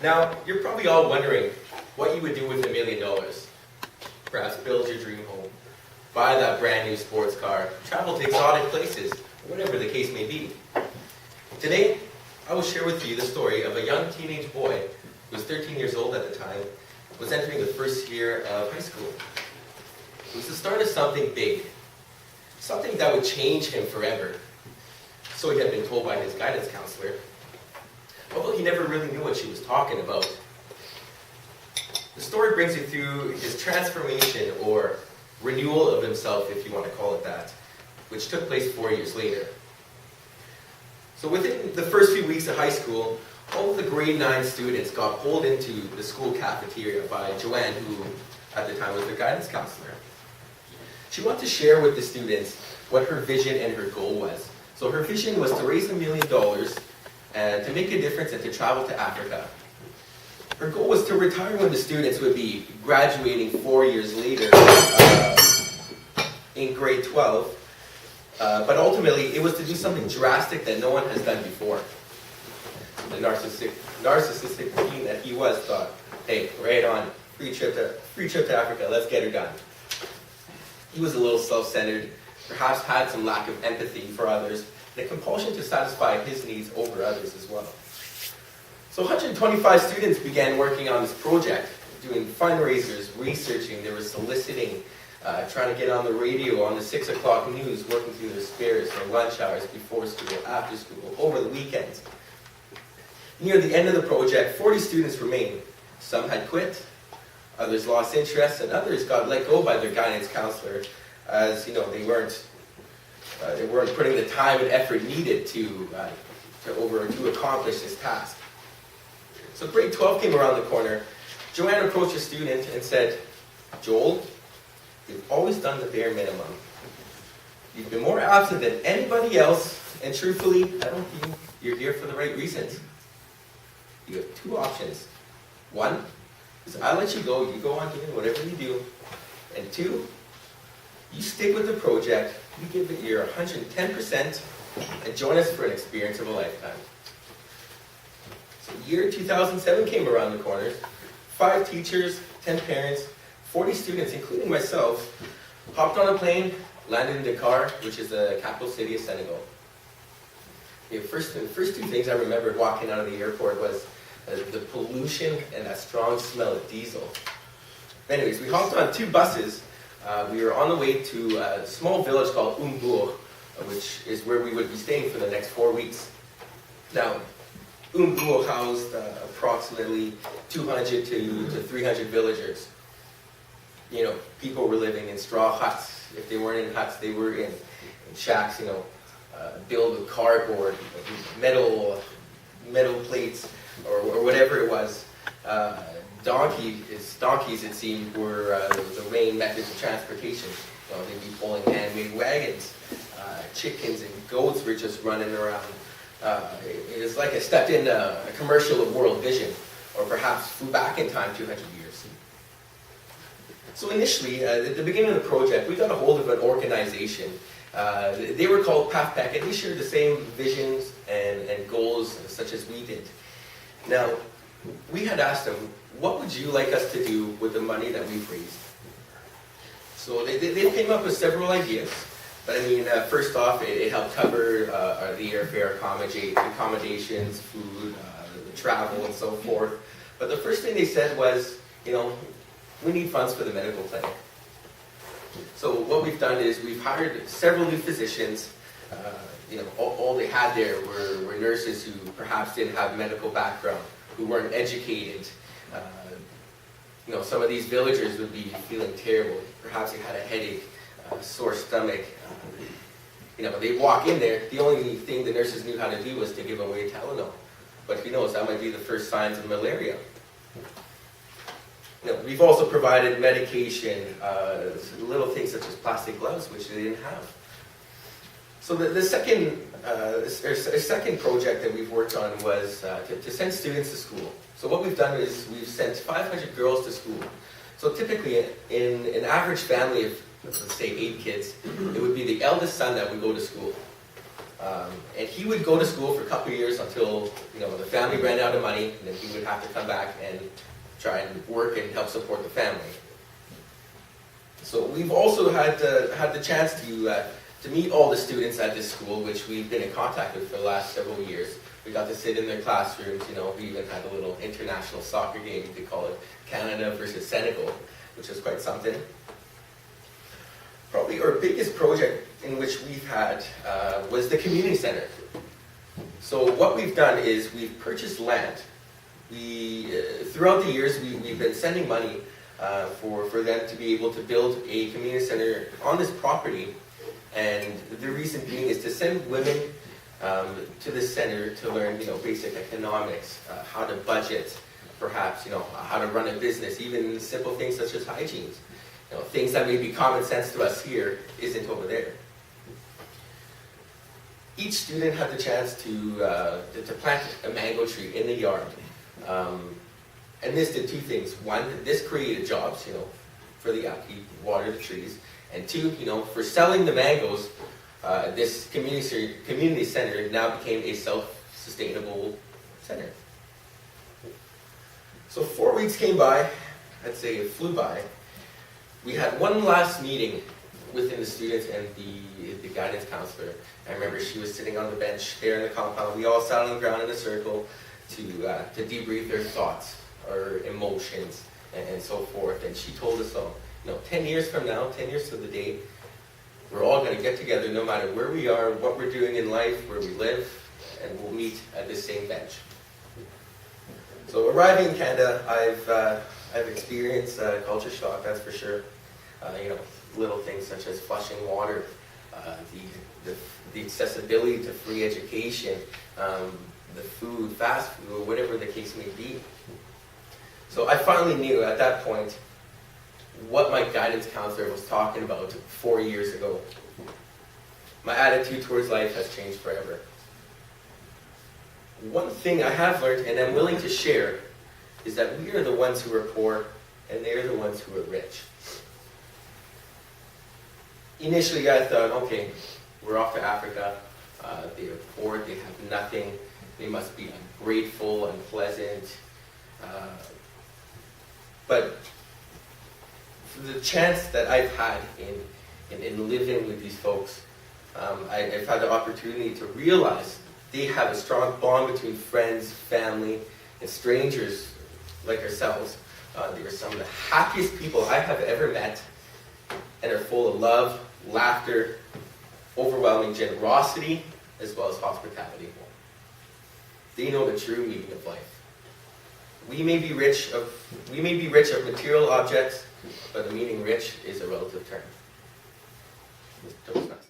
Now, you're probably all wondering what you would do with $1 million. Perhaps build your dream home, buy that brand new sports car, travel to exotic places, whatever the case may be. Today, I will share with you the story of a young teenage boy who was 13 years old at the time, was entering the first year of high school. It was the start of something big, something that would change him forever. So he had been told by his guidance counselor, although he never really knew what she was talking about. The story brings you through his transformation, or renewal of himself, if you want to call it that, which took place 4 years later. So within the first few weeks of high school, all of the grade 9 students got pulled into the school cafeteria by Joanne, who at the time was their guidance counselor. She wanted to share with the students what her vision and her goal was. So her vision was to raise $1 million and to make a difference and to travel to Africa. Her goal was to retire when the students would be graduating 4 years later in grade 12. But ultimately, it was to do something drastic that no one has done before. The narcissistic teen that he was thought, hey, right on, free trip to Africa, let's get her done. He was a little self-centered, perhaps had some lack of empathy for others, and a compulsion to satisfy his needs over others as well. So 125 students began working on this project, doing fundraisers, researching, they were soliciting, trying to get on the radio, on the 6 o'clock news, working through their spares, their lunch hours, before school, after school, over the weekends. Near the end of the project, 40 students remained. Some had quit, others lost interest, and others got let go by their guidance counselor, as they weren't putting the time and effort needed to accomplish this task. So grade 12 came around the corner. Joanne approached a student and said, Joel, you've always done the bare minimum. You've been more absent than anybody else, and truthfully, I don't think you're here for the right reasons. You have two options. One is I let you go on doing whatever you do. And two, you stick with the project, you give it your 110%, and join us for an experience of a lifetime. So year 2007 came around the corner. 5 teachers, 10 parents, 40 students, including myself, hopped on a plane, landed in Dakar, which is the capital city of Senegal. The first 2 things I remembered walking out of the airport was the pollution and that strong smell of diesel. Anyways, we hopped on 2 buses. We were on the way to a small village called Umbour, which is where we would be staying for the next 4 weeks. Now, Umbour housed approximately 200 to 300 villagers. People were living in straw huts. If they weren't in huts, they were in shacks, built with cardboard, metal plates, or whatever it was. Donkeys, it seemed, were the main methods of transportation. They'd be pulling handmade wagons. Chickens and goats were just running around. It was like I stepped in a commercial of World Vision, or perhaps flew back in time 200 years. So initially, at the beginning of the project, we got a hold of an organization. They were called PAFPEC, and they shared the same visions and goals such as we did. Now, we had asked them, what would you like us to do with the money that we've raised? So they came up with several ideas. But first off, it helped cover the airfare accommodations, food, the travel, and so forth. But the first thing they said was, we need funds for the medical clinic. So what we've done is we've hired several new physicians. All they had there were nurses who perhaps didn't have medical background, who weren't educated. Some of these villagers would be feeling terrible. Perhaps they had a headache, sore stomach. They'd walk in there, the only thing the nurses knew how to do was to give away Tylenol. But who knows, that might be the first signs of malaria. We've also provided medication, little things such as plastic gloves, which they didn't have. So the second project that we've worked on was to send students to school. So what we've done is we've sent 500 girls to school. So typically in an average family of, let's say, 8 kids, it would be the eldest son that would go to school. And he would go to school for a couple of years until the family ran out of money, and then he would have to come back and try and work and help support the family. So we've also had the chance to meet all the students at this school, which we've been in contact with for the last several years. We got to sit in their classrooms, we even had a little international soccer game, you could call it, Canada versus Senegal, which was quite something. Probably our biggest project in which we've had was the community center. So what we've done is we've purchased land. Throughout the years, we've been sending money for them to be able to build a community center on this property. And the reason being is to send women to the center to learn, basic economics, how to budget, perhaps, how to run a business, even simple things such as hygiene. Things that may be common sense to us here isn't over there. Each student had the chance to plant a mango tree in the yard. And this did two things. One, this created jobs, for the upkeep, water the trees. And two, for selling the mangoes, this community center now became a self-sustainable center. So 4 weeks came by, I'd say it flew by. We had one last meeting within the students and the guidance counselor. I remember she was sitting on the bench there in the compound. We all sat on the ground in a circle to debrief their thoughts, or emotions, and so forth. And she told us all, 10 years from now, 10 years to the day, we're all going to get together no matter where we are, what we're doing in life, where we live, and we'll meet at this same bench. So arriving in Canada, I've experienced culture shock, that's for sure. Little things such as flushing water, the accessibility to free education, the food, fast food, whatever the case may be. So I finally knew at that point what my guidance counselor was talking about 4 years ago. My attitude towards life has changed forever. One thing I have learned, and I'm willing to share, is that we are the ones who are poor, and they are the ones who are rich. Initially, I thought, okay, we're off to Africa. They are poor, they have nothing. They must be ungrateful, unpleasant. But the chance that I've had in living with these folks, I've had the opportunity to realize they have a strong bond between friends, family, and strangers like ourselves. They are some of the happiest people I have ever met, and are full of love, laughter, overwhelming generosity, as well as hospitality. They know the true meaning of life. We may be rich of material objects, but the meaning rich is a relative term. Toastmasters.